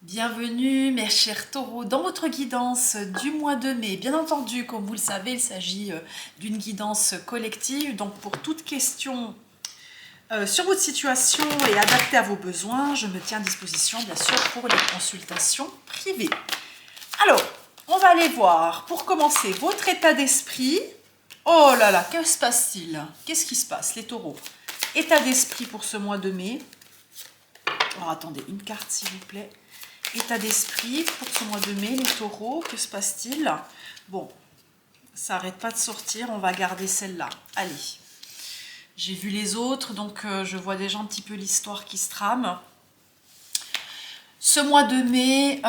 Bienvenue mes chers taureaux dans votre guidance du mois de mai. Bien entendu, comme vous le savez, il s'agit d'une guidance collective. Donc pour toute question sur votre situation et adaptée à vos besoins, je me tiens à disposition bien sûr pour les consultations privées. Alors, on va aller voir pour commencer votre état d'esprit. Oh là là, que se passe-t-il? Qu'est-ce qui se passe les taureaux? État d'esprit pour ce mois de mai. Alors attendez, une carte s'il vous plaît. État d'esprit pour ce mois de mai, les taureaux, que se passe-t-il? Bon, ça n'arrête pas de sortir, on va garder celle-là. Allez, j'ai vu les autres, donc je vois déjà un petit peu l'histoire qui se trame. Ce mois de mai,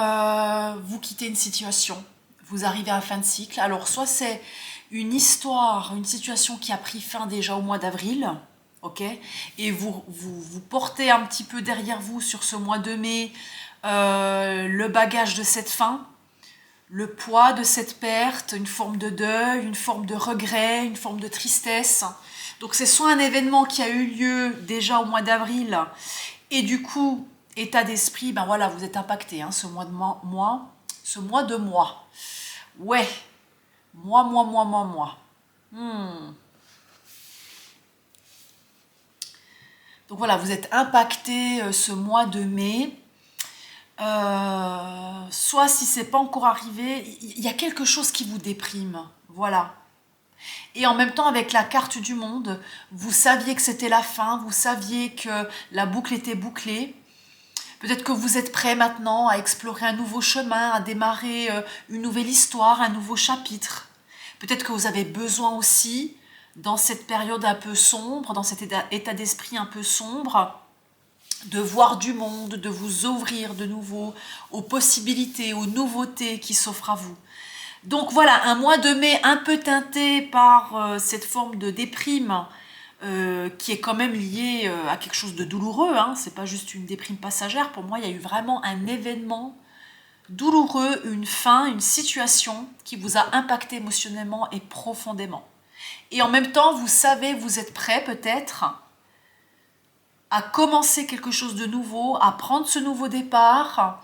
vous quittez une situation, vous arrivez à la fin de cycle. Alors, soit c'est une histoire, une situation qui a pris fin déjà au mois d'avril, ok? Et vous portez un petit peu derrière vous sur ce mois de mai le bagage de cette fin, le poids de cette perte, une forme de deuil, une forme de regret, une forme de tristesse. Donc c'est soit un événement qui a eu lieu déjà au mois d'avril et du coup, état d'esprit, ben voilà, vous êtes impacté hein, ce mois de mois. Ouais, mois. Donc voilà, vous êtes impacté ce mois de mai. Soit si c'est pas encore arrivé, il y a quelque chose qui vous déprime, voilà. Et en même temps, avec la carte du monde, vous saviez que c'était la fin, vous saviez que la boucle était bouclée. Peut-être que vous êtes prêt maintenant à explorer un nouveau chemin, à démarrer une nouvelle histoire, un nouveau chapitre. Peut-être que vous avez besoin aussi, dans cette période un peu sombre, dans cet état d'esprit un peu sombre, de voir du monde, de vous ouvrir de nouveau aux possibilités, aux nouveautés qui s'offrent à vous. Donc voilà, un mois de mai un peu teinté par cette forme de déprime qui est quand même liée à quelque chose de douloureux. Hein. C'est pas juste une déprime passagère. Pour moi, il y a eu vraiment un événement douloureux, une fin, une situation qui vous a impacté émotionnellement et profondément. Et en même temps, vous savez, vous êtes prêt peut-être à commencer quelque chose de nouveau, à prendre ce nouveau départ,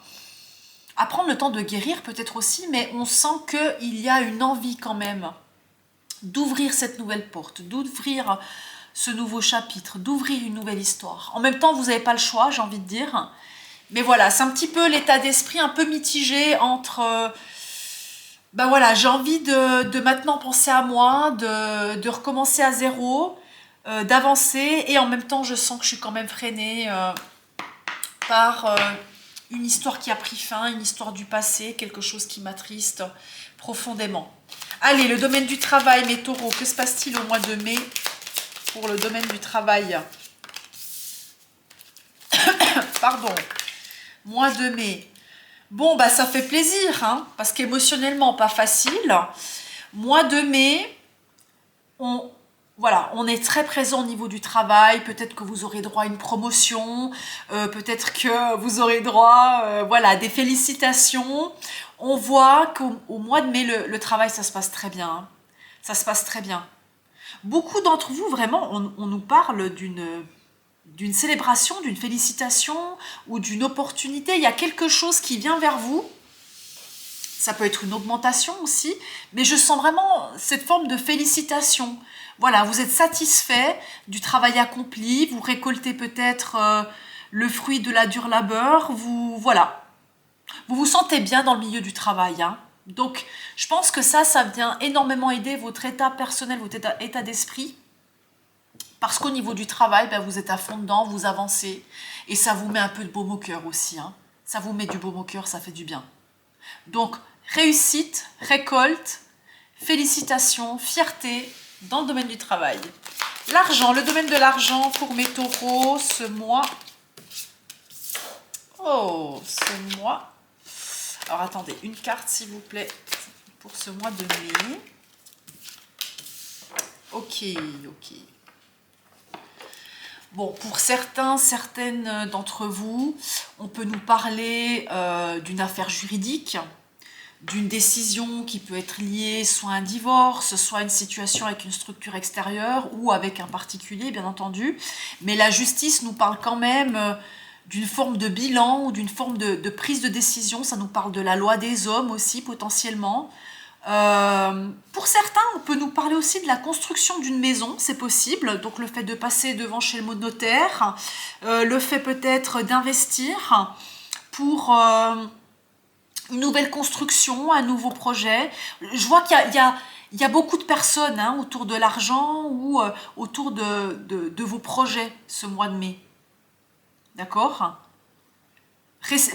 à prendre le temps de guérir peut-être aussi, mais on sent qu'il y a une envie quand même d'ouvrir cette nouvelle porte, d'ouvrir ce nouveau chapitre, d'ouvrir une nouvelle histoire. En même temps, vous n'avez pas le choix, j'ai envie de dire. Mais voilà, c'est un petit peu l'état d'esprit un peu mitigé entre... ben voilà, j'ai envie de maintenant penser à moi, de recommencer à zéro, d'avancer, et en même temps, je sens que je suis quand même freinée par une histoire qui a pris fin, une histoire du passé, quelque chose qui m'attriste profondément. Allez, le domaine du travail, mes taureaux, que se passe-t-il au mois de mai pour le domaine du travail? Pardon, mois de mai. Bon, bah ça fait plaisir, hein, parce qu'émotionnellement, pas facile. Mois de mai, voilà, on est très présent au niveau du travail. Peut-être que vous aurez droit à une promotion, peut-être que vous aurez droit voilà, à des félicitations. On voit qu'au mois de mai, le travail, ça se passe très bien. Hein. Ça se passe très bien. Beaucoup d'entre vous, vraiment, on nous parle d'une célébration, d'une félicitation ou d'une opportunité. Il y a quelque chose qui vient vers vous. Ça peut être une augmentation aussi, mais je sens vraiment cette forme de félicitation. Voilà, vous êtes satisfait du travail accompli, vous récoltez peut-être le fruit de la dure labeur, voilà, vous vous sentez bien dans le milieu du travail. Hein. Donc, je pense que ça vient énormément aider votre état personnel, votre état d'esprit, parce qu'au niveau du travail, ben, vous êtes à fond dedans, vous avancez, et ça vous met un peu de baume au cœur aussi. Hein. Ça vous met du baume au cœur, ça fait du bien. Donc, réussite, récolte, félicitations, fierté dans le domaine du travail. L'argent, le domaine de l'argent pour mes taureaux ce mois. Oh, ce mois. Alors, attendez, une carte s'il vous plaît pour ce mois de mai. Ok. Bon, pour certaines d'entre vous, on peut nous parler d'une affaire juridique, d'une décision qui peut être liée soit à un divorce, soit à une situation avec une structure extérieure ou avec un particulier, bien entendu. Mais la justice nous parle quand même d'une forme de bilan ou d'une forme de prise de décision. Ça nous parle de la loi des hommes aussi potentiellement. Pour certains, on peut nous parler aussi de la construction d'une maison, c'est possible. Donc le fait de passer devant chez le notaire, le fait peut-être d'investir pour une nouvelle construction, un nouveau projet. Je vois qu'il y a beaucoup de personnes hein, autour de l'argent ou autour de vos projets ce mois de mai. D'accord ?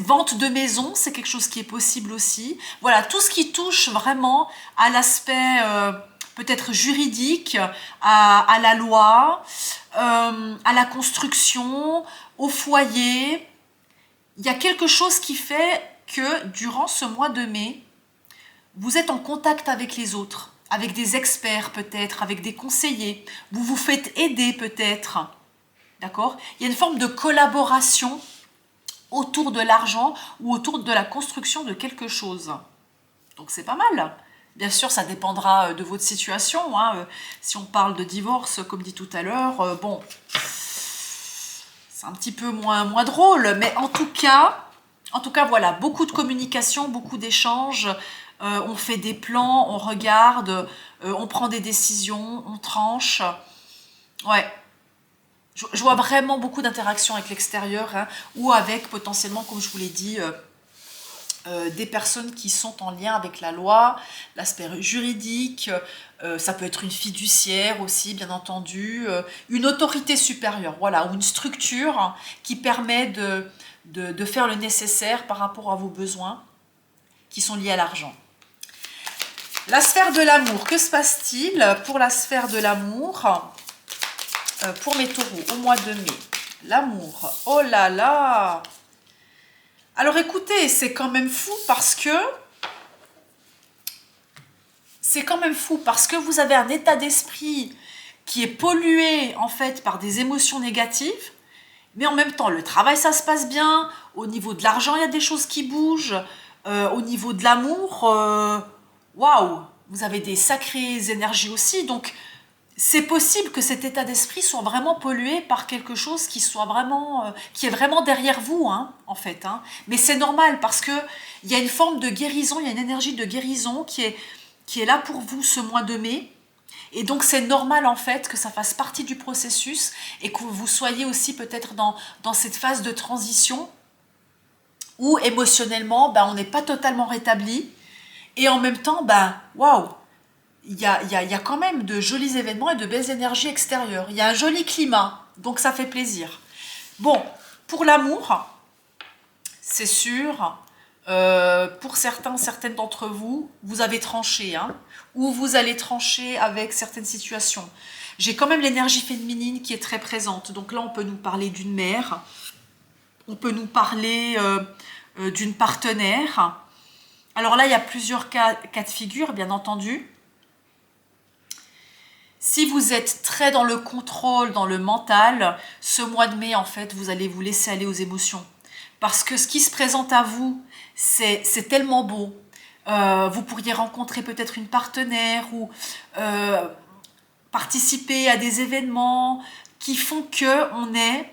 Vente de maison, c'est quelque chose qui est possible aussi. Voilà, tout ce qui touche vraiment à l'aspect peut-être juridique, à la loi, à la construction, au foyer. Il y a quelque chose qui fait que durant ce mois de mai, vous êtes en contact avec les autres, avec des experts peut-être, avec des conseillers. Vous vous faites aider peut-être. D'accord ? Il y a une forme de collaboration autour de l'argent ou autour de la construction de quelque chose. Donc c'est pas mal. Bien sûr, ça dépendra de votre situation. Hein. Si on parle de divorce, comme dit tout à l'heure, bon, c'est un petit peu moins drôle. Mais en tout cas, voilà, beaucoup de communication, beaucoup d'échanges. On fait des plans, on regarde, on prend des décisions, on tranche. Ouais. Je vois vraiment beaucoup d'interactions avec l'extérieur hein, ou avec potentiellement, comme je vous l'ai dit, des personnes qui sont en lien avec la loi, l'aspect juridique, ça peut être une fiduciaire aussi, bien entendu, une autorité supérieure, voilà, ou une structure qui permet de faire le nécessaire par rapport à vos besoins qui sont liés à l'argent. La sphère de l'amour, que se passe-t-il pour la sphère de l'amour ? Pour mes taureaux, au mois de mai, l'amour, oh là là! Alors écoutez, c'est quand même fou parce que vous avez un état d'esprit qui est pollué en fait par des émotions négatives, mais en même temps, le travail, ça se passe bien, au niveau de l'argent, il y a des choses qui bougent, au niveau de l'amour, waouh, vous avez des sacrées énergies aussi, donc c'est possible que cet état d'esprit soit vraiment pollué par quelque chose qui soit vraiment, qui est vraiment derrière vous, hein, en fait. Hein. Mais c'est normal parce que il y a une forme de guérison, il y a une énergie de guérison qui est là pour vous ce mois de mai. Et donc c'est normal en fait que ça fasse partie du processus et que vous soyez aussi peut-être dans cette phase de transition où émotionnellement, ben, on n'est pas totalement rétabli et en même temps, ben, waouh! Il y a quand même de jolis événements et de belles énergies extérieures. Il y a un joli climat, donc ça fait plaisir. Bon, pour l'amour, c'est sûr, pour certaines d'entre vous, vous avez tranché, hein, ou vous allez trancher avec certaines situations. J'ai quand même l'énergie féminine qui est très présente. Donc là, on peut nous parler d'une mère, on peut nous parler d'une partenaire. Alors là, il y a plusieurs cas de figure, bien entendu. Si vous êtes très dans le contrôle, dans le mental, ce mois de mai, en fait, vous allez vous laisser aller aux émotions. Parce que ce qui se présente à vous, c'est tellement beau. Vous pourriez rencontrer peut-être une partenaire ou participer à des événements qui font qu'on est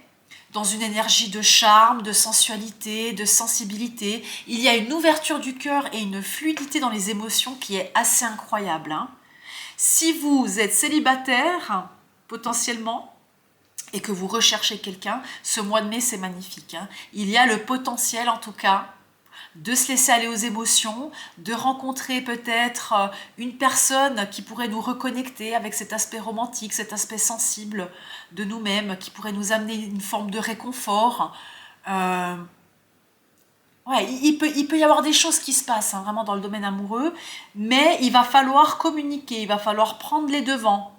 dans une énergie de charme, de sensualité, de sensibilité. Il y a une ouverture du cœur et une fluidité dans les émotions qui est assez incroyable, hein. Si vous êtes célibataire, potentiellement, et que vous recherchez quelqu'un, ce mois de mai, c'est magnifique. Hein. Il y a le potentiel, en tout cas, de se laisser aller aux émotions, de rencontrer peut-être une personne qui pourrait nous reconnecter avec cet aspect romantique, cet aspect sensible de nous-mêmes, qui pourrait nous amener une forme de réconfort. Ouais, il peut y avoir des choses qui se passent hein, vraiment dans le domaine amoureux, mais il va falloir communiquer, il va falloir prendre les devants.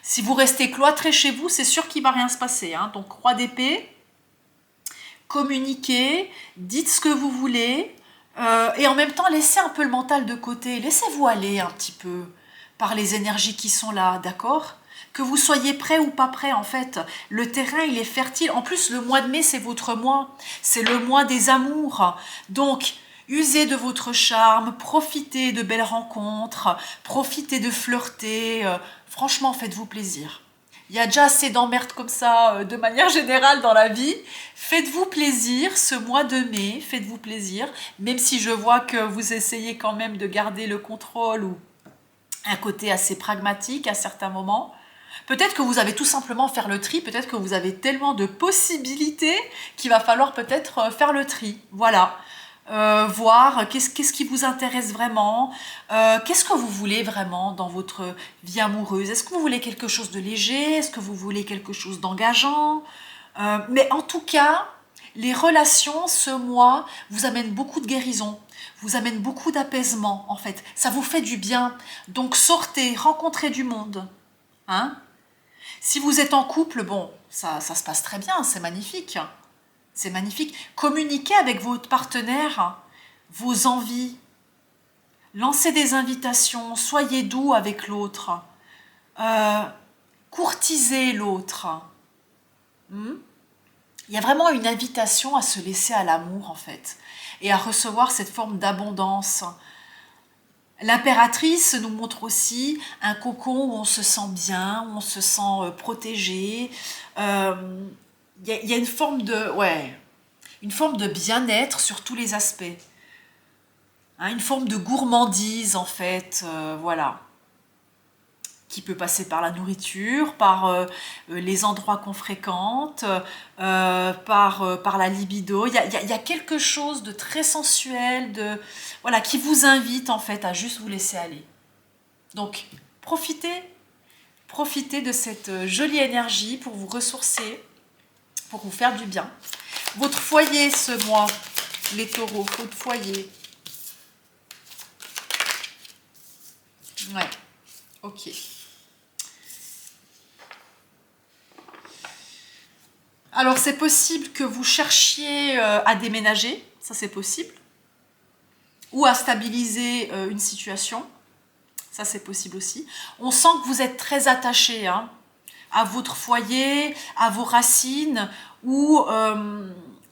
Si vous restez cloîtré chez vous, c'est sûr qu'il ne va rien se passer. Hein. Donc, roi d'épée, communiquez, dites ce que vous voulez, et en même temps, laissez un peu le mental de côté. Laissez-vous aller un petit peu par les énergies qui sont là, d'accord ? Que vous soyez prêt ou pas prêt, en fait, le terrain, il est fertile. En plus, le mois de mai, c'est votre mois. C'est le mois des amours. Donc, usez de votre charme, profitez de belles rencontres, profitez de flirter. Franchement, faites-vous plaisir. Il Il y a déjà assez d'emmerdes comme ça, de manière générale dans la vie. Faites-vous plaisir ce mois de mai, faites-vous plaisir, même si je vois que vous essayez quand même de garder le contrôle ou un côté assez pragmatique à certains moments. Peut-être que vous avez tout simplement faire le tri, peut-être que vous avez tellement de possibilités qu'il va falloir peut-être faire le tri. Voilà. Voir qu'est-ce qui vous intéresse vraiment, qu'est-ce que vous voulez vraiment dans votre vie amoureuse. Est-ce que vous voulez quelque chose de léger? Est-ce que vous voulez quelque chose d'engageant? Mais en tout cas, les relations, ce mois, vous amènent beaucoup de guérison, vous amènent beaucoup d'apaisement, en fait. Ça vous fait du bien. Donc sortez, rencontrez du monde. Hein? Si vous êtes en couple, bon, ça se passe très bien, c'est magnifique. C'est magnifique. Communiquez avec votre partenaire vos envies. Lancez des invitations, soyez doux avec l'autre. Euh, Courtisez l'autre. Hmm. Il y a vraiment une invitation à se laisser à l'amour, en fait, et à recevoir cette forme d'abondance. L'impératrice nous montre aussi un cocon où on se sent bien, où on se sent protégé. Euh, il y a une forme de, ouais, une forme de bien-être sur tous les aspects. Hein, une forme de gourmandise, en fait, voilà, qui peut passer par la nourriture, par les endroits qu'on fréquente, par la libido. Il y a quelque chose de très sensuel, voilà, qui vous invite, en fait, à juste vous laisser aller. Donc, profitez de cette jolie énergie pour vous ressourcer, pour vous faire du bien. Votre foyer ce mois, les taureaux, votre foyer. Ouais, ok. Alors c'est possible que vous cherchiez à déménager, ça c'est possible, ou à stabiliser une situation, ça c'est possible aussi. On sent que vous êtes très attaché hein, à votre foyer, à vos racines, ou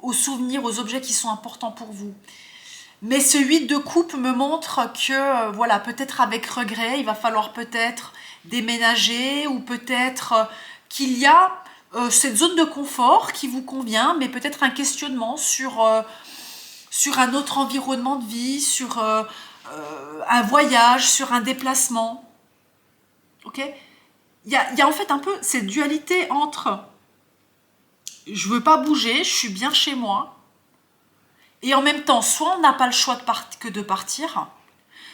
aux souvenirs, aux objets qui sont importants pour vous. Mais ce 8 de coupe me montre que, voilà, peut-être avec regret, il va falloir peut-être déménager ou peut-être qu'il y a cette zone de confort qui vous convient, mais peut-être un questionnement sur un autre environnement de vie, sur un voyage, sur un déplacement. Ok? Il y a en fait un peu cette dualité entre je veux pas bouger, je suis bien chez moi, et en même temps, soit on n'a pas le choix que de partir,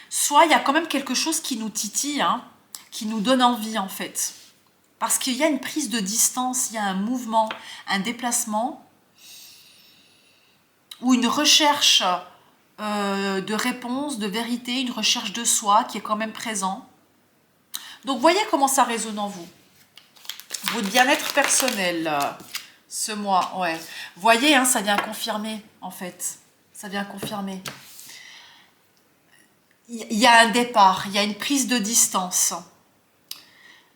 soit il y a quand même quelque chose qui nous titille, hein, qui nous donne envie en fait. Parce qu'il y a une prise de distance, il y a un mouvement, un déplacement, ou une recherche de réponse, de vérité, une recherche de soi qui est quand même présent. Donc voyez comment ça résonne en vous. Votre bien-être personnel, ce mois, ouais. Voyez, hein, ça vient confirmer en fait. Ça vient confirmer. Il y a un départ, il y a une prise de distance.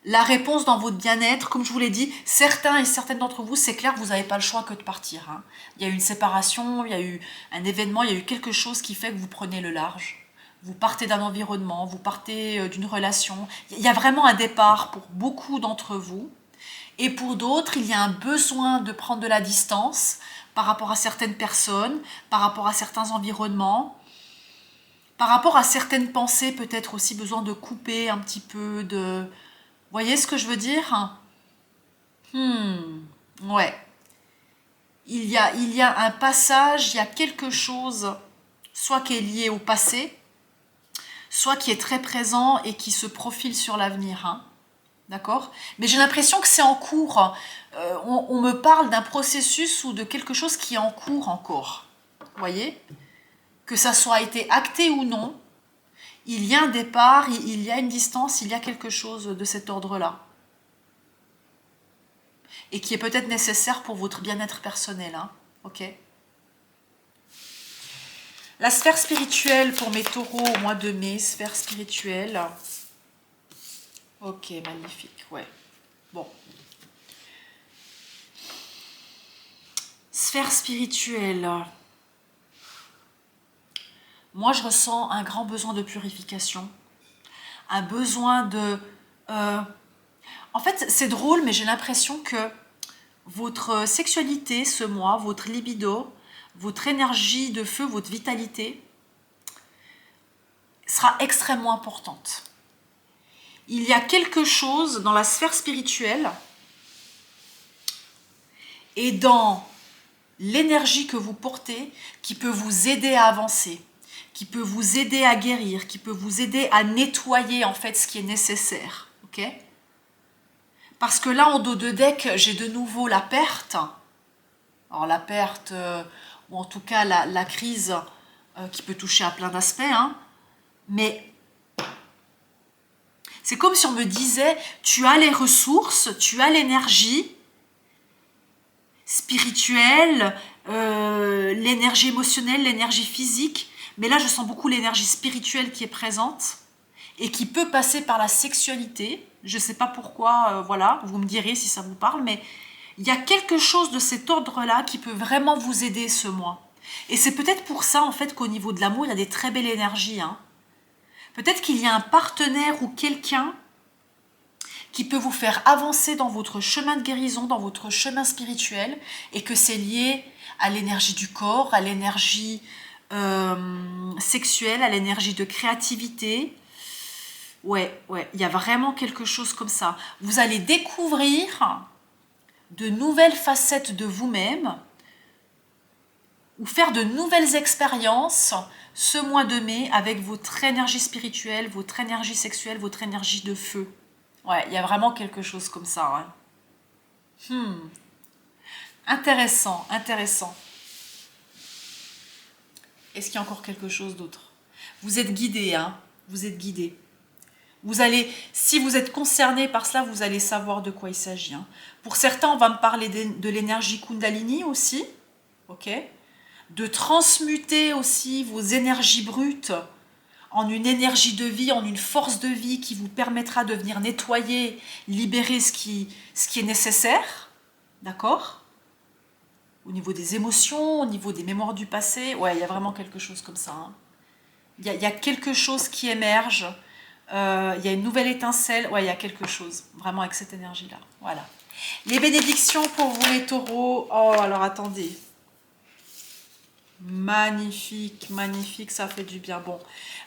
La réponse dans votre bien-être, comme je vous l'ai dit, certains et certaines d'entre vous, c'est clair que vous n'avez pas le choix que de partir. Hein. Il y a eu une séparation, il y a eu un événement, il y a eu quelque chose qui fait que vous prenez le large. Vous partez d'un environnement, vous partez d'une relation. Il y a vraiment un départ pour beaucoup d'entre vous. Et pour d'autres, il y a un besoin de prendre de la distance par rapport à certaines personnes, par rapport à certains environnements, par rapport à certaines pensées, peut-être aussi besoin de couper un petit peu, de... Vous voyez ce que je veux dire? Ouais. Il y a un passage, il y a quelque chose, soit qui est lié au passé, soit qui est très présent et qui se profile sur l'avenir. Hein. D'accord? Mais j'ai l'impression que c'est en cours. On me parle d'un processus ou de quelque chose qui est en cours encore. Vous voyez? Que ça soit été acté ou non, il y a un départ, il y a une distance, il y a quelque chose de cet ordre-là. Et qui est peut-être nécessaire pour votre bien-être personnel. Hein. Ok? La sphère spirituelle pour mes taureaux au mois de mai, sphère spirituelle. Ok, magnifique, ouais. Bon. Sphère spirituelle. Moi, je ressens un grand besoin de purification. Un besoin de... En fait, c'est drôle, mais j'ai l'impression que votre sexualité ce mois, votre libido, votre énergie de feu, votre vitalité sera extrêmement importante. Il y a quelque chose dans la sphère spirituelle et dans l'énergie que vous portez qui peut vous aider à avancer, qui peut vous aider à guérir, qui peut vous aider à nettoyer en fait ce qui est nécessaire. Ok ? Parce que là, en dos de deck, j'ai de nouveau la perte. Alors la perte, ou en tout cas la crise qui peut toucher à plein d'aspects, hein. Mais c'est comme si on me disait, tu as les ressources, tu as l'énergie spirituelle, l'énergie émotionnelle, l'énergie physique. Mais là, je sens beaucoup l'énergie spirituelle qui est présente et qui peut passer par la sexualité. Je ne sais pas pourquoi, voilà, vous me direz si ça vous parle, mais il y a quelque chose de cet ordre-là qui peut vraiment vous aider ce mois. Et c'est peut-être pour ça, en fait, qu'au niveau de l'amour, il y a des très belles énergies, hein. Peut-être qu'il y a un partenaire ou quelqu'un qui peut vous faire avancer dans votre chemin de guérison, dans votre chemin spirituel, et que c'est lié à l'énergie du corps, à l'énergie sexuelle, à l'énergie de créativité. Ouais, il y a vraiment quelque chose comme ça. Vous allez découvrir de nouvelles facettes de vous-même ou faire de nouvelles expériences ce mois de mai avec votre énergie spirituelle, votre énergie sexuelle, votre énergie de feu. Ouais, il y a vraiment quelque chose comme ça. Ouais. Intéressant, intéressant. Est-ce qu'il y a encore quelque chose d'autre? Vous êtes guidé, hein? Vous êtes guidé. Vous allez, si vous êtes concerné par cela, vous allez savoir de quoi il s'agit. Hein. Pour certains, on va me parler de l'énergie Kundalini aussi. Ok? De transmuter aussi vos énergies brutes en une énergie de vie, en une force de vie qui vous permettra de venir nettoyer, libérer ce qui est nécessaire. D'accord? Au niveau des émotions, au niveau des mémoires du passé. Ouais, il y a vraiment quelque chose comme ça. Hein. Il y a quelque chose qui émerge. Il y a une nouvelle étincelle. Ouais, il y a quelque chose. Vraiment avec cette énergie-là. Voilà. Les bénédictions pour vous les taureaux. Oh, alors attendez. Magnifique, magnifique, ça fait du bien. Bon,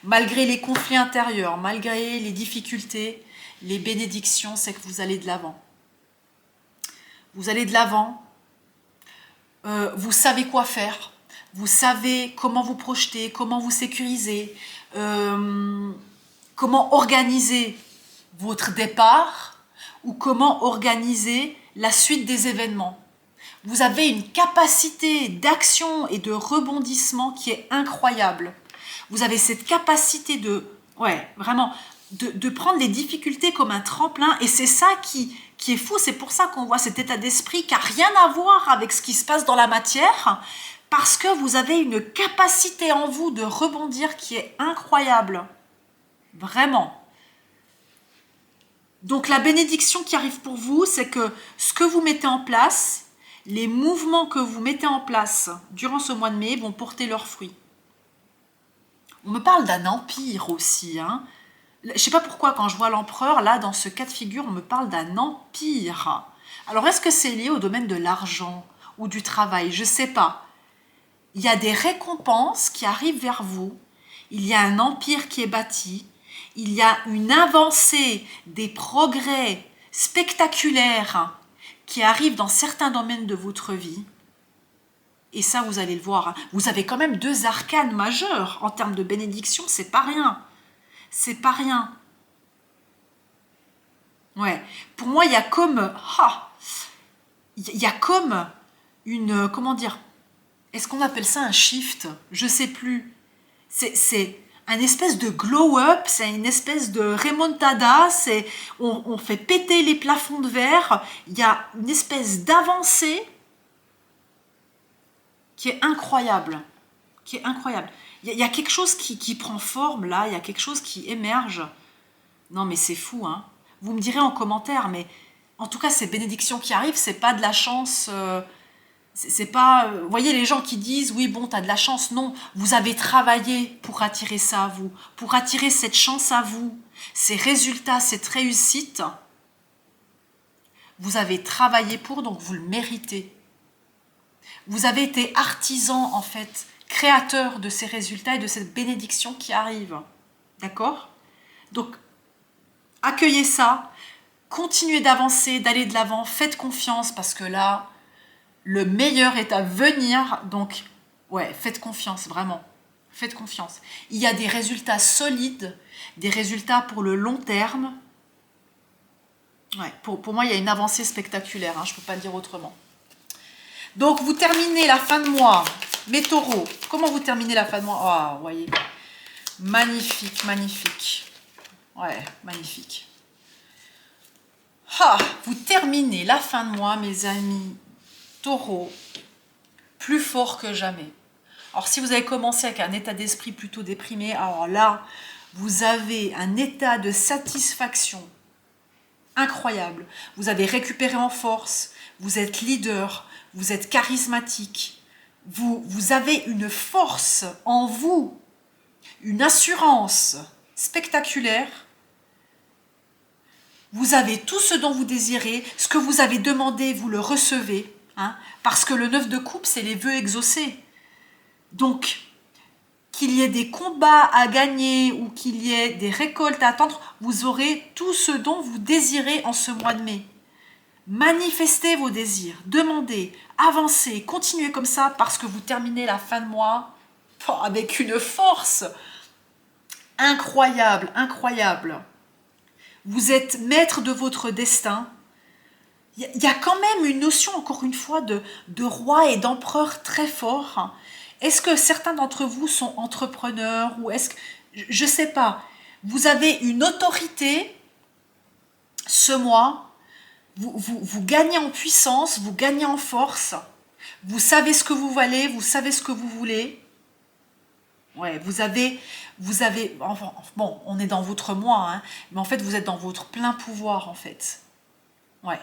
malgré les conflits intérieurs, malgré les difficultés, les bénédictions, c'est que vous allez de l'avant. Vous allez de l'avant, vous savez quoi faire, vous savez comment vous projeter, comment vous sécuriser, comment organiser votre départ ou comment organiser la suite des événements. Vous avez une capacité d'action et de rebondissement qui est incroyable. Vous avez cette capacité vraiment, de prendre les difficultés comme un tremplin. Et c'est ça qui est fou. C'est pour ça qu'on voit cet état d'esprit qui n'a rien à voir avec ce qui se passe dans la matière. Parce que vous avez une capacité en vous de rebondir qui est incroyable. Vraiment. Donc la bénédiction qui arrive pour vous, c'est que ce que vous mettez en place, les mouvements que vous mettez en place durant ce mois de mai vont porter leurs fruits. On me parle d'un empire aussi. Hein. Je ne sais pas pourquoi quand je vois l'empereur, là, dans ce cas de figure, on me parle d'un empire. Alors, est-ce que c'est lié au domaine de l'argent ou du travail? Je ne sais pas. Il y a des récompenses qui arrivent vers vous. Il y a un empire qui est bâti. Il y a une avancée, des progrès spectaculaires qui arrivent dans certains domaines de votre vie. Et ça, vous allez le voir. Hein. Vous avez quand même 2 arcanes majeurs en termes de bénédiction. C'est pas rien. C'est pas rien. Ouais. Pour moi, il y a comme... il y a comme une... Comment dire? Est-ce qu'on appelle ça un shift? Je sais plus. C'est un espèce de glow-up, c'est une espèce de remontada, on fait péter les plafonds de verre, il y a une espèce d'avancée qui est incroyable, Il y a quelque chose qui prend forme là, il y a quelque chose qui émerge. Non mais c'est fou, hein. Vous me direz en commentaire, mais en tout cas ces bénédictions qui arrivent, c'est pas de la chance... C'est pas... Vous voyez les gens qui disent, oui, bon, t'as de la chance. Non, vous avez travaillé pour attirer ça à vous, pour attirer cette chance à vous, ces résultats, cette réussite. Vous avez travaillé pour, donc vous le méritez. Vous avez été artisan, en fait, créateur de ces résultats et de cette bénédiction qui arrive. D'accord? Donc, accueillez ça, continuez d'avancer, d'aller de l'avant, faites confiance parce que là, le meilleur est à venir. Donc, ouais, faites confiance, vraiment. Faites confiance. Il y a des résultats solides, des résultats pour le long terme. Ouais, pour moi, il y a une avancée spectaculaire, hein, je ne peux pas dire autrement. Donc, vous terminez la fin de mois, mes taureaux. Comment vous terminez la fin de mois? Ah, vous voyez. Magnifique, magnifique. Ouais, magnifique. Ah, vous terminez la fin de mois, mes amis taureaux, plus fort que jamais. Alors, si vous avez commencé avec un état d'esprit plutôt déprimé, alors là, vous avez un état de satisfaction incroyable. Vous avez récupéré en force, vous êtes leader, vous êtes charismatique, vous avez une force en vous, une assurance spectaculaire. Vous avez tout ce dont vous désirez, ce que vous avez demandé, vous le recevez, hein, parce que le 9 de coupe, c'est les vœux exaucés. Donc, qu'il y ait des combats à gagner ou qu'il y ait des récoltes à attendre, vous aurez tout ce dont vous désirez en ce mois de mai. Manifestez vos désirs, demandez, avancez, continuez comme ça parce que vous terminez la fin de mois avec une force incroyable, incroyable. Vous êtes maître de votre destin. Il y a quand même une notion, encore une fois, de roi et d'empereur très fort. Est-ce que certains d'entre vous sont entrepreneurs ou est-ce que... Je ne sais pas. Vous avez une autorité ce mois. Vous gagnez en puissance, vous gagnez en force. Vous savez ce que vous valez, vous savez ce que vous voulez. Ouais, vous avez, enfin, bon, on est dans votre mois, hein, mais en fait, vous êtes dans votre plein pouvoir, en fait. Ouais.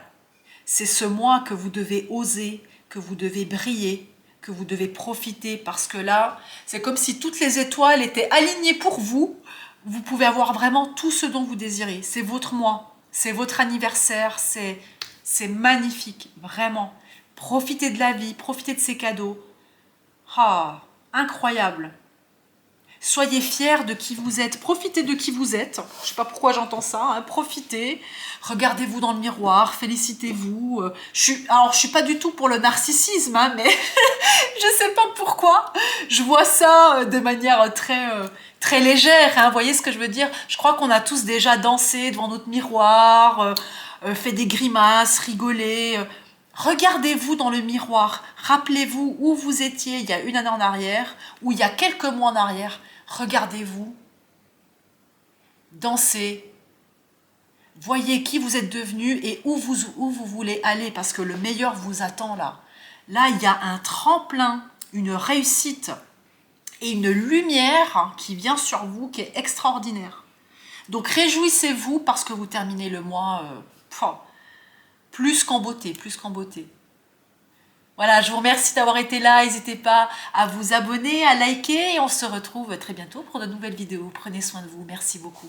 C'est ce mois que vous devez oser, que vous devez briller, que vous devez profiter, parce que là, c'est comme si toutes les étoiles étaient alignées pour vous. Vous pouvez avoir vraiment tout ce dont vous désirez. C'est votre mois, c'est votre anniversaire, c'est magnifique, vraiment. Profitez de la vie, profitez de ces cadeaux. Ah, incroyable. Soyez fiers de qui vous êtes, profitez de qui vous êtes. Je ne sais pas pourquoi j'entends ça, hein. Profitez, regardez-vous dans le miroir, félicitez-vous. Alors, je ne suis pas du tout pour le narcissisme, hein, mais je ne sais pas pourquoi. Je vois ça de manière très légère, hein. Vous voyez ce que je veux dire? Je crois qu'on a tous déjà dansé devant notre miroir, fait des grimaces, rigolé. Regardez-vous dans le miroir, rappelez-vous où vous étiez il y a une année en arrière, ou il y a quelques mois en arrière. Regardez-vous, dansez, voyez qui vous êtes devenu et où vous voulez aller, parce que le meilleur vous attend là. Là, il y a un tremplin, une réussite et une lumière qui vient sur vous qui est extraordinaire. Donc réjouissez-vous parce que vous terminez le mois plus qu'en beauté, plus qu'en beauté. Voilà, je vous remercie d'avoir été là. N'hésitez pas à vous abonner, à liker et on se retrouve très bientôt pour de nouvelles vidéos. Prenez soin de vous. Merci beaucoup.